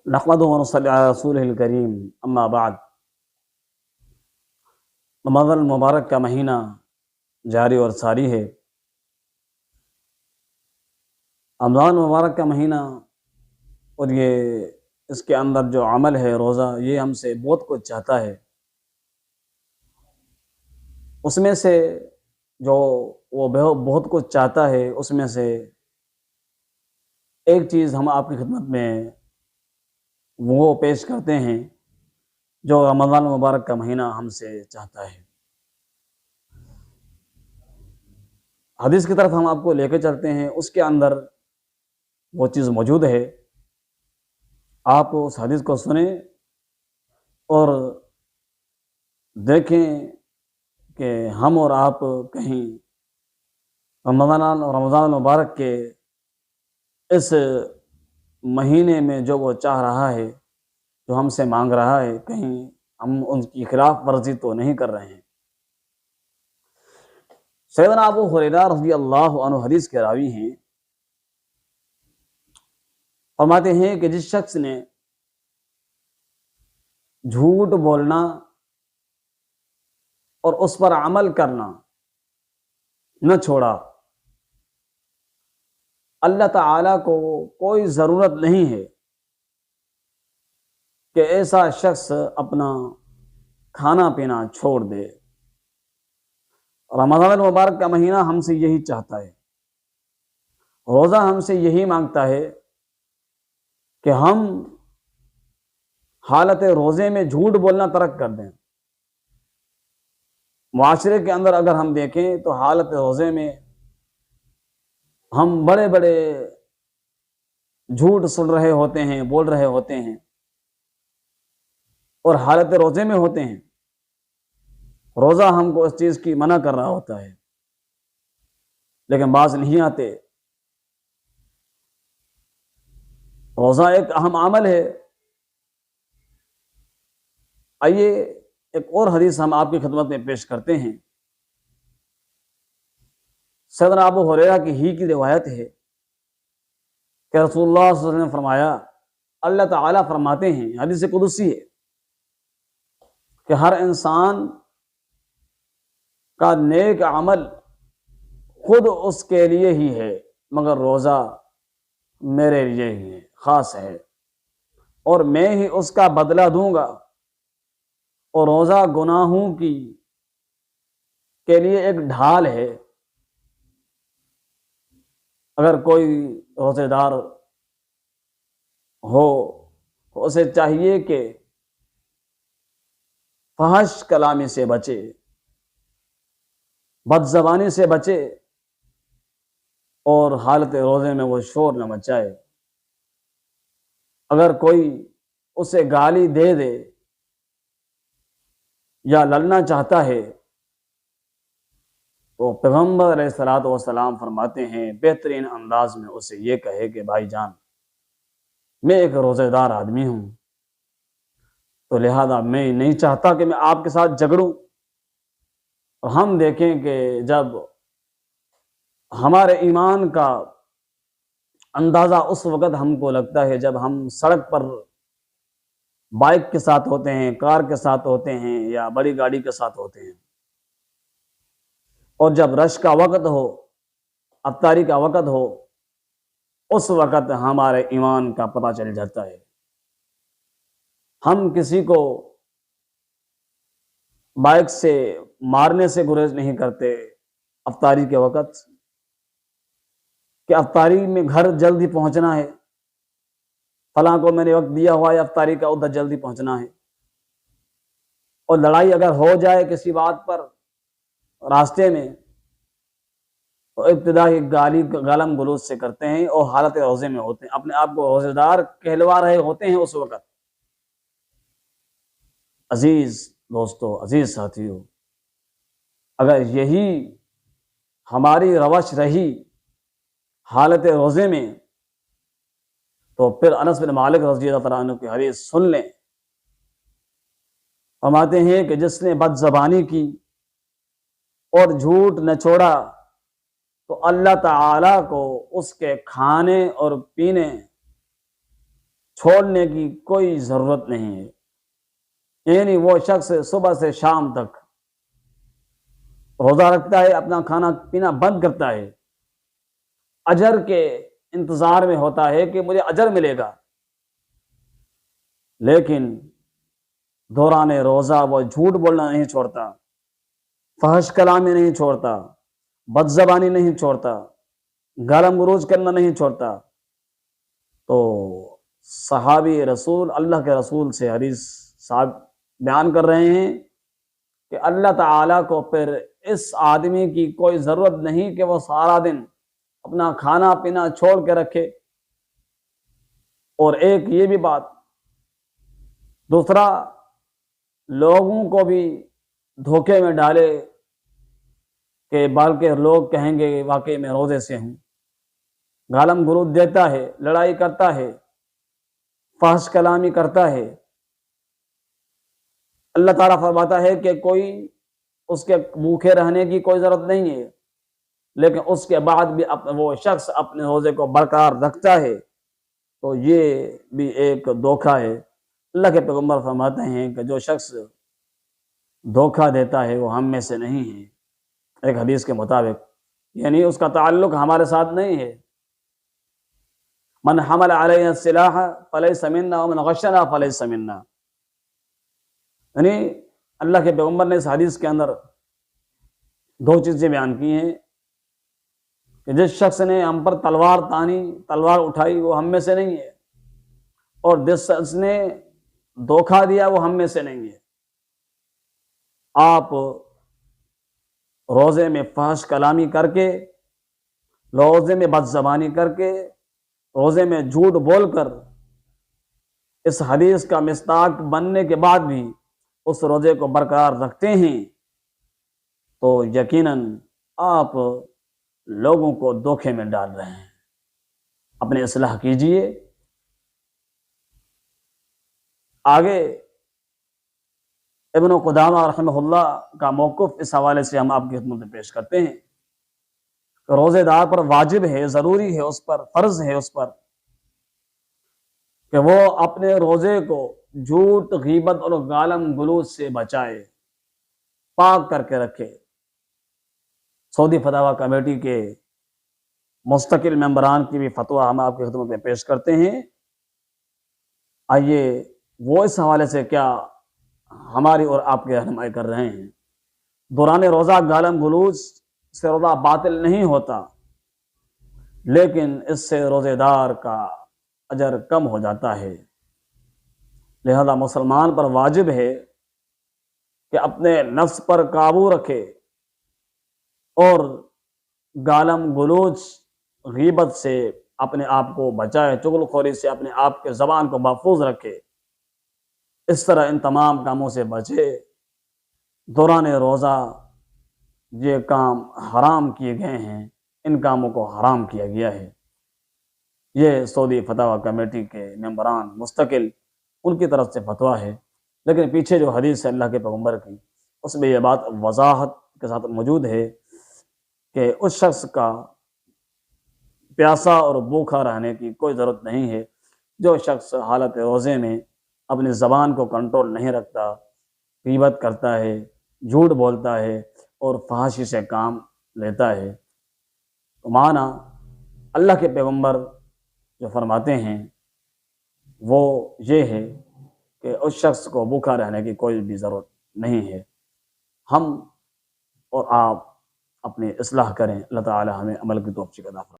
نحمدہ و نصلی علی رسولہ الکریم، اما بعد۔ رمضان المبارک کا مہینہ جاری اور ساری ہے۔ رمضان المبارک کا مہینہ اور یہ اس کے اندر جو عمل ہے روزہ، یہ ہم سے بہت کچھ چاہتا ہے۔ اس میں سے جو وہ بہت کچھ چاہتا ہے، اس میں سے ایک چیز ہم آپ کی خدمت میں وہ پیش کرتے ہیں جو رمضان المبارک کا مہینہ ہم سے چاہتا ہے۔ حدیث کی طرف ہم آپ کو لے کے چلتے ہیں، اس کے اندر وہ چیز موجود ہے۔ آپ اس حدیث کو سنیں اور دیکھیں کہ ہم اور آپ کہیں رمضان المبارک کے اس مہینے میں جو وہ چاہ رہا ہے، جو ہم سے مانگ رہا ہے، کہیں ہم ان کی خلاف ورزی تو نہیں کر رہے ہیں۔ سیدنا ابو ہریرہ رضی اللہ عنہ حدیث کے راوی ہیں، فرماتے ہیں کہ جس شخص نے جھوٹ بولنا اور اس پر عمل کرنا نہ چھوڑا، اللہ تعالیٰ کو کوئی ضرورت نہیں ہے کہ ایسا شخص اپنا کھانا پینا چھوڑ دے۔ رمضان المبارک کا مہینہ ہم سے یہی چاہتا ہے، روزہ ہم سے یہی مانگتا ہے کہ ہم حالت روزے میں جھوٹ بولنا ترک کر دیں۔ معاشرے کے اندر اگر ہم دیکھیں تو حالت روزے میں ہم بڑے بڑے جھوٹ سن رہے ہوتے ہیں، بول رہے ہوتے ہیں، اور حالت روزے میں ہوتے ہیں۔ روزہ ہم کو اس چیز کی منع کر رہا ہوتا ہے، لیکن باز نہیں آتے۔ روزہ ایک اہم عمل ہے۔ آئیے ایک اور حدیث ہم آپ کی خدمت میں پیش کرتے ہیں۔ سیدنا ابو ہریرہ کی روایت ہے کہ رسول اللہ صلی اللہ علیہ وسلم نے فرمایا، اللہ تعالیٰ فرماتے ہیں، حدیث قدسی ہے، کہ ہر انسان کا نیک عمل خود اس کے لیے ہی ہے، مگر روزہ میرے لیے ہی ہے، خاص ہے، اور میں ہی اس کا بدلہ دوں گا۔ اور روزہ گناہوں کے لیے ایک ڈھال ہے۔ اگر کوئی روزے دار ہو تو اسے چاہیے کہ فحش کلامی سے بچے، بد زبانی سے بچے، اور حالت روزے میں وہ شور نہ مچائے۔ اگر کوئی اسے گالی دے دے یا لڑنا چاہتا ہے تو پیغمبر علیہ الصلوۃ والسلام فرماتے ہیں بہترین انداز میں اسے یہ کہے کہ بھائی جان، میں ایک روزے دار آدمی ہوں، تو لہذا میں نہیں چاہتا کہ میں آپ کے ساتھ جھگڑوں۔ اور ہم دیکھیں کہ جب ہمارے ایمان کا اندازہ اس وقت ہم کو لگتا ہے جب ہم سڑک پر بائک کے ساتھ ہوتے ہیں، کار کے ساتھ ہوتے ہیں، یا بڑی گاڑی کے ساتھ ہوتے ہیں، اور جب رش کا وقت ہو، افطاری کا وقت ہو، اس وقت ہمارے ایمان کا پتہ چل جاتا ہے۔ ہم کسی کو بائک سے مارنے سے گریز نہیں کرتے افطاری کے وقت، کہ افطاری میں گھر جلدی پہنچنا ہے، فلاں کو میں نے وقت دیا ہوا ہے افطاری کا، ادھر جلدی پہنچنا ہے۔ اور لڑائی اگر ہو جائے کسی بات پر راستے میں تو ابتدا ہی گالم گلوچ سے کرتے ہیں، اور حالت روزے میں ہوتے ہیں، اپنے آپ کو روزے دار کہلوا رہے ہوتے ہیں اس وقت۔ عزیز دوستو، عزیز ساتھیو، اگر یہی ہماری روش رہی حالت روزے میں، تو پھر انس بن مالک رضی اللہ تعالیٰ عنہ کی حدیث سن لیں۔ فرماتے ہیں کہ جس نے بد زبانی کی اور جھوٹ نہ چھوڑا تو اللہ تعالیٰ کو اس کے کھانے اور پینے چھوڑنے کی کوئی ضرورت نہیں ہے، یعنی وہ شخص صبح سے شام تک روزہ رکھتا ہے، اپنا کھانا پینا بند کرتا ہے، اجر کے انتظار میں ہوتا ہے کہ مجھے اجر ملے گا، لیکن دوران روزہ وہ جھوٹ بولنا نہیں چھوڑتا، فحش کلامی نہیں چھوڑتا، بد زبانی نہیں چھوڑتا، گالم گلوچ کرنا نہیں چھوڑتا۔ تو صحابی رسول اللہ کے رسول سے حدیث صاحب بیان کر رہے ہیں کہ اللہ تعالیٰ کو پھر اس آدمی کی کوئی ضرورت نہیں کہ وہ سارا دن اپنا کھانا پینا چھوڑ کے رکھے۔ اور ایک یہ بھی بات، دوسرا لوگوں کو بھی دھوکے میں ڈالے کہ بلکہ لوگ کہیں گے واقعی میں روزے سے ہوں، گالم گلوچ دیتا ہے، لڑائی کرتا ہے، فحش کلامی کرتا ہے۔ اللہ تعالیٰ فرماتا ہے کہ کوئی اس کے بھوکے رہنے کی کوئی ضرورت نہیں ہے، لیکن اس کے بعد بھی وہ شخص اپنے روزے کو برقرار رکھتا ہے، تو یہ بھی ایک دھوکہ ہے۔ اللہ کے پیغمبر فرماتے ہیں کہ جو شخص دھوکہ دیتا ہے وہ ہم میں سے نہیں ہے، ایک حدیث کے مطابق، یعنی اس کا تعلق ہمارے ساتھ نہیں ہے۔ من حمل علیہ السلاح فلیس منا ومن غشنا فلیس منا، یعنی اللہ کے پیغمبر نے اس حدیث کے اندر دو چیزیں بیان کی ہیں کہ جس شخص نے ہم پر تلوار تانی، تلوار اٹھائی، وہ ہم میں سے نہیں ہے، اور جس شخص نے دھوکہ دیا وہ ہم میں سے نہیں ہے۔ آپ روزے میں فحش کلامی کر کے، روزے میں بد زبانی کر کے، روزے میں جھوٹ بول کر اس حدیث کا مصداق بننے کے بعد بھی اس روزے کو برقرار رکھتے ہیں، تو یقیناً آپ لوگوں کو دھوکے میں ڈال رہے ہیں۔ اپنی اصلاح کیجئے۔ آگے ابن قدامہ رحمہ اللہ کا موقف اس حوالے سے ہم آپ کی خدمت میں پیش کرتے ہیں کہ روزے دار پر واجب ہے، ضروری ہے، اس پر فرض ہے اس پر کہ وہ اپنے روزے کو جھوٹ، غیبت اور گالم گلوچ سے بچائے، پاک کر کے رکھے۔ سعودی فتاوی کمیٹی کے مستقل ممبران کی بھی فتویٰ ہم آپ کی خدمت میں پیش کرتے ہیں۔ آئیے وہ اس حوالے سے کیا ہماری اور آپ کی رہنمائی کر رہے ہیں۔ دوران روزہ گالم گلوچ سے روزہ باطل نہیں ہوتا، لیکن اس سے روزے دار کا اجر کم ہو جاتا ہے۔ لہذا مسلمان پر واجب ہے کہ اپنے نفس پر قابو رکھے اور گالم گلوچ، غیبت سے اپنے آپ کو بچائے، چغل خوری سے اپنے آپ کے زبان کو محفوظ رکھے۔ اس طرح ان تمام کاموں سے بچے۔ دوران روزہ یہ کام حرام کیے گئے ہیں، ان کاموں کو حرام کیا گیا ہے۔ یہ سعودی فتاوی کمیٹی کے ممبران مستقل ان کی طرف سے فتویٰ ہے، لیکن پیچھے جو حدیث ہے اللہ کے پیغمبر کی، اس میں یہ بات وضاحت کے ساتھ موجود ہے کہ اس شخص کا پیاسا اور بھوکا رہنے کی کوئی ضرورت نہیں ہے جو شخص حالت روزے میں اپنی زبان کو کنٹرول نہیں رکھتا، غیبت کرتا ہے، جھوٹ بولتا ہے اور فحاشی سے کام لیتا ہے۔ تو معنی اللہ کے پیغمبر جو فرماتے ہیں وہ یہ ہے کہ اس شخص کو بھوکا رہنے کی کوئی بھی ضرورت نہیں ہے۔ ہم اور آپ اپنی اصلاح کریں، اللہ تعالی ہمیں عمل کی توفیق عطا فرمائے۔